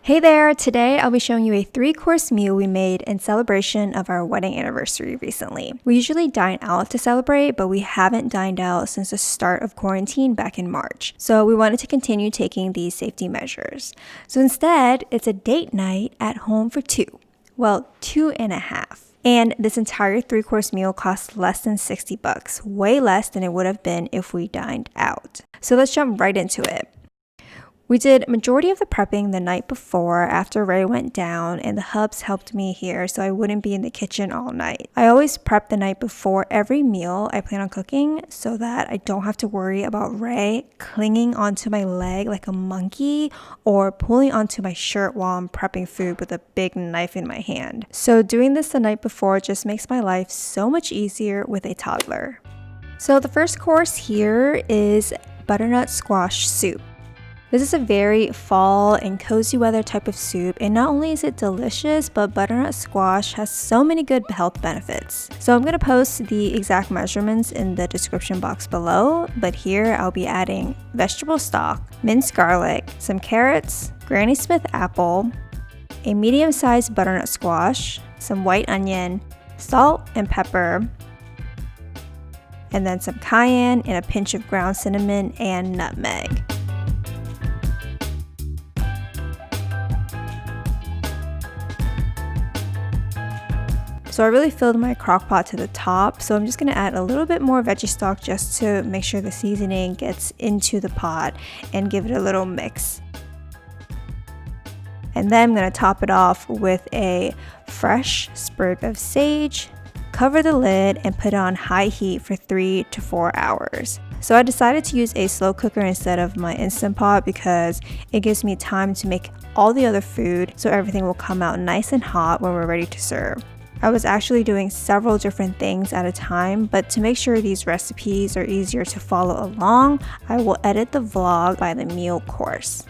Hey there! Today I'll be showing you a 3-course meal we made in celebration of our wedding anniversary recently. We usually dine out to celebrate, but we haven't dined out since the start of quarantine back in March. So we wanted to continue taking these safety measures. So instead, it's a date night at home for 2. Well, 2.5. And this entire 3-course meal costs less than $60, way less than it would have been if we dined out. So let's jump right into it. We did majority of the prepping the night before after Ray went down, and the hubs helped me here so I wouldn't be in the kitchen all night. I always prep the night before every meal I plan on cooking so that I don't have to worry about Ray clinging onto my leg like a monkey or pulling onto my shirt while I'm prepping food with a big knife in my hand. So doing this the night before just makes my life so much easier with a toddler. So the first course here is butternut squash soup. This is a very fall and cozy weather type of soup, and not only is it delicious, but butternut squash has so many good health benefits. So I'm going to post the exact measurements in the description box below, but here I'll be adding vegetable stock, minced garlic, some carrots, Granny Smith apple, a medium-sized butternut squash, some white onion, salt and pepper, and then some cayenne and a pinch of ground cinnamon and nutmeg. So I really filled my crock pot to the top, so I'm just going to add a little bit more veggie stock just to make sure the seasoning gets into the pot and give it a little mix. And then I'm going to top it off with a fresh sprig of sage, cover the lid, and put it on high heat for 3 to 4 hours. So I decided to use a slow cooker instead of my Instant Pot because it gives me time to make all the other food so everything will come out nice and hot when we're ready to serve. I was actually doing several different things at a time, but to make sure these recipes are easier to follow along, I will edit the vlog by the meal course.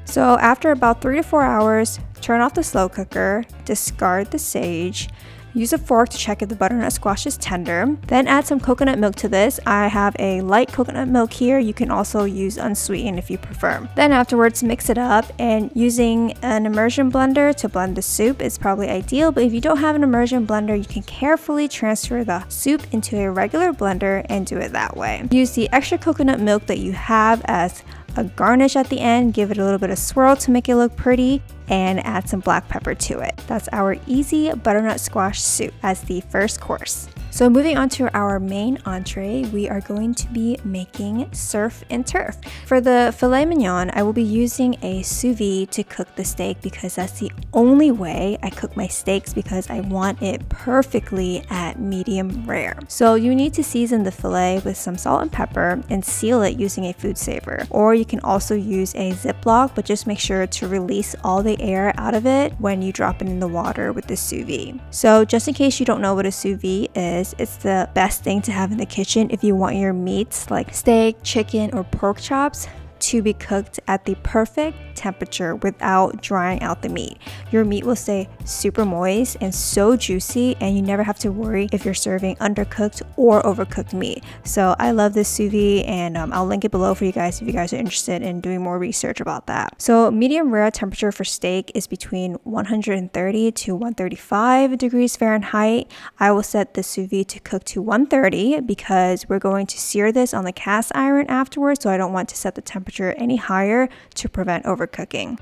So after about 3 to 4 hours, turn off the slow cooker, discard the sage, use a fork to check if the butternut squash is tender, then add some coconut milk to this. I have a light coconut milk here. You can also use unsweetened if you prefer. Then afterwards, mix it up, and using an immersion blender to blend the soup is probably ideal, but if you don't have an immersion blender, you can carefully transfer the soup into a regular blender and do it that way. Use the extra coconut milk that you have as a garnish at the end, give it a little bit of swirl to make it look pretty, and add some black pepper to it. That's our easy butternut squash soup as the first course. So moving on to our main entree, we are going to be making surf and turf. For the filet mignon, I will be using a sous vide to cook the steak because that's the only way I cook my steaks because I want it perfectly at medium rare. So you need to season the filet with some salt and pepper and seal it using a food saver. Or you can also use a Ziploc, but just make sure to release all the air out of it when you drop it in the water with the sous vide. So just in case you don't know what a sous vide is, it's the best thing to have in the kitchen if you want your meats like steak, chicken, or pork chops to be cooked at the perfect temperature without drying out the meat. Your meat will stay super moist and so juicy, and you never have to worry if you're serving undercooked or overcooked meat. So I love this sous vide, and I'll link it below for you guys if you guys are interested in doing more research about that. So medium rare temperature for steak is between 130 to 135 degrees Fahrenheit. I will set the sous vide to cook to 130 because we're going to sear this on the cast iron afterwards, so I don't want to set the temperature any higher to prevent overcooking.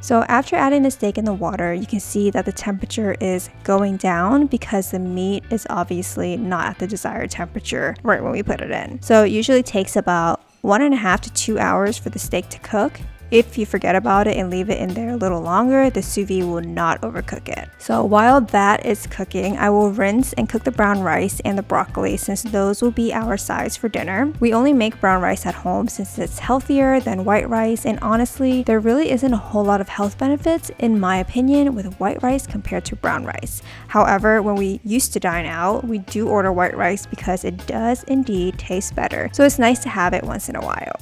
So after adding the steak in the water, you can see that the temperature is going down because the meat is obviously not at the desired temperature right when we put it in. So it usually takes about 1.5 to 2 hours for the steak to cook. If you forget about it and leave it in there a little longer, the sous vide will not overcook it. So while that is cooking, I will rinse and cook the brown rice and the broccoli since those will be our sides for dinner. We only make brown rice at home since it's healthier than white rice, and honestly, there really isn't a whole lot of health benefits in my opinion with white rice compared to brown rice. However, when we used to dine out, we do order white rice because it does indeed taste better. So it's nice to have it once in a while.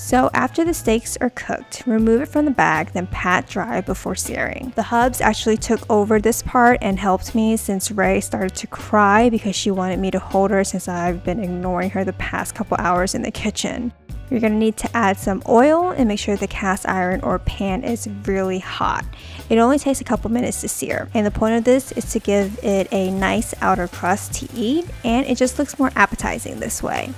So after the steaks are cooked, remove it from the bag, then pat dry before searing. The hubs actually took over this part and helped me since Ray started to cry because she wanted me to hold her since I've been ignoring her the past couple hours in the kitchen. You're going to need to add some oil and make sure the cast iron or pan is really hot. It only takes a couple minutes to sear, and the point of this is to give it a nice outer crust to eat, and it just looks more appetizing this way.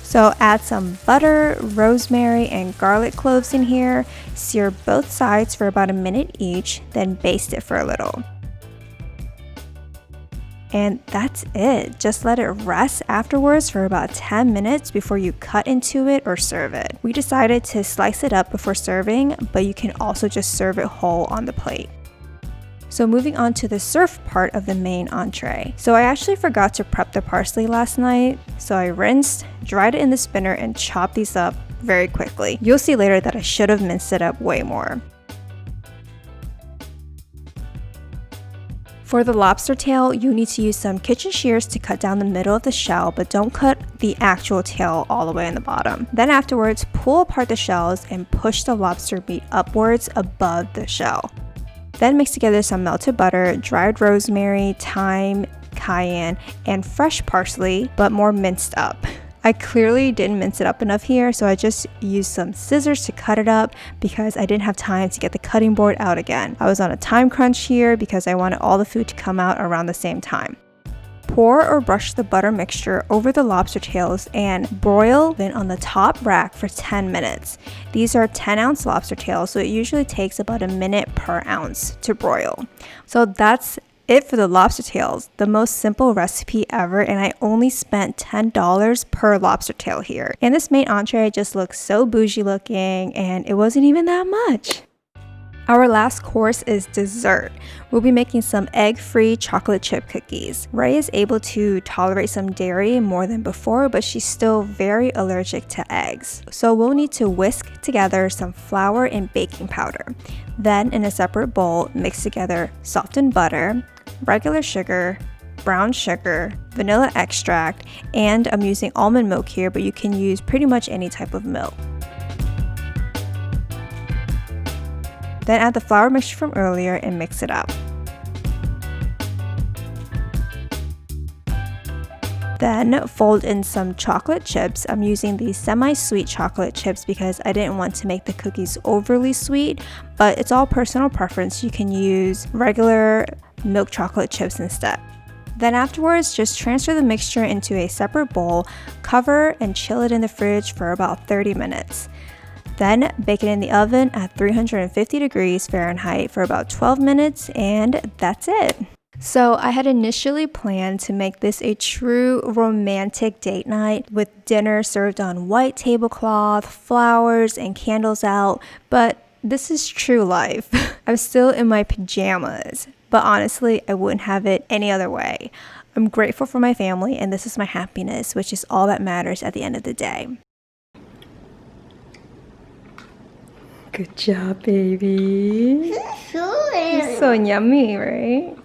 So add some butter, rosemary, and garlic cloves in here. Sear both sides for about a minute each, then baste it for a little. And that's it. Just let it rest afterwards for about 10 minutes before you cut into it or serve it. We decided to slice it up before serving, but you can also just serve it whole on the plate. So moving on to the surf part of the main entree. So I actually forgot to prep the parsley last night, so I rinsed, dried it in the spinner, and chopped these up very quickly. You'll see later that I should have minced it up way more. For the lobster tail, you need to use some kitchen shears to cut down the middle of the shell, but don't cut the actual tail all the way in the bottom. Then afterwards, pull apart the shells and push the lobster meat upwards above the shell. Then mix together some melted butter, dried rosemary, thyme, cayenne, and fresh parsley, but more minced up. I clearly didn't mince it up enough here, so I just used some scissors to cut it up because I didn't have time to get the cutting board out again. I was on a time crunch here because I wanted all the food to come out around the same time. Pour or brush the butter mixture over the lobster tails and broil them on the top rack for 10 minutes. These are 10-ounce lobster tails, so it usually takes about a minute per ounce to broil. So that's it for the lobster tails, the most simple recipe ever, and I only spent $10 per lobster tail here. And this main entree just looks so bougie looking, and it wasn't even that much. Our last course is dessert. We'll be making some egg-free chocolate chip cookies. Ray is able to tolerate some dairy more than before, but she's still very allergic to eggs. So we'll need to whisk together some flour and baking powder. Then in a separate bowl, mix together softened butter, regular sugar, brown sugar, vanilla extract, and I'm using almond milk here, but you can use pretty much any type of milk. Then add the flour mixture from earlier and mix it up. Then fold in some chocolate chips. I'm using these semi-sweet chocolate chips because I didn't want to make the cookies overly sweet, but it's all personal preference. You can use regular milk chocolate chips instead. Then afterwards, just transfer the mixture into a separate bowl, cover, and chill it in the fridge for about 30 minutes. Then bake it in the oven at 350 degrees Fahrenheit for about 12 minutes, and that's it. So I had initially planned to make this a true romantic date night with dinner served on white tablecloth, flowers, and candles out, but this is true life. I'm still in my pajamas, but honestly, I wouldn't have it any other way. I'm grateful for my family, and this is my happiness, which is all that matters at the end of the day. Good job, baby. It's so yummy, right?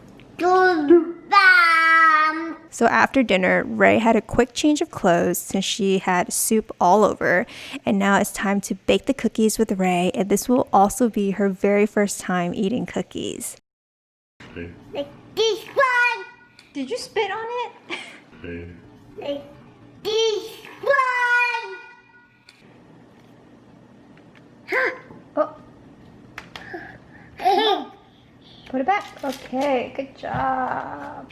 So after dinner, Ray had a quick change of clothes since she had soup all over, and now it's time to bake the cookies with Ray, and this will also be her very first time eating cookies. Like this one. Did you spit on it? Like this one. Oh. Put it back. Okay, good job.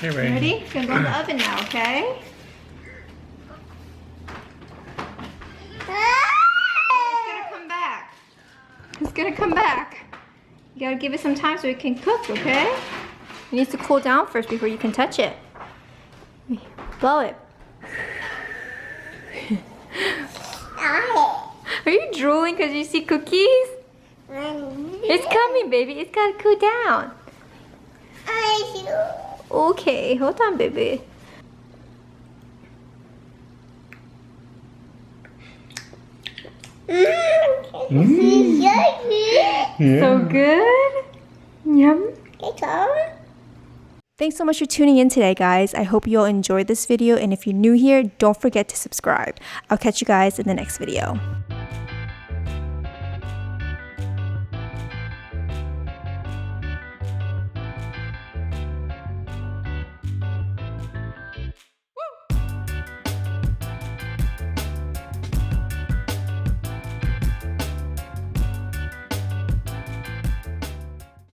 Hey, Ray. Ready? It's gonna go in the oven now, okay? It's gonna come back. It's gonna come back. You gotta give it some time so it can cook, okay? It needs to cool down first before you can touch it. Blow it. Are you drooling because you see cookies? It's coming, baby. It's gotta cool down. Okay, hold on, baby. So good. Yum. Thanks so much for tuning in today, guys. I hope you all enjoyed this video, and if you're new here, don't forget to subscribe. I'll catch you guys in the next video.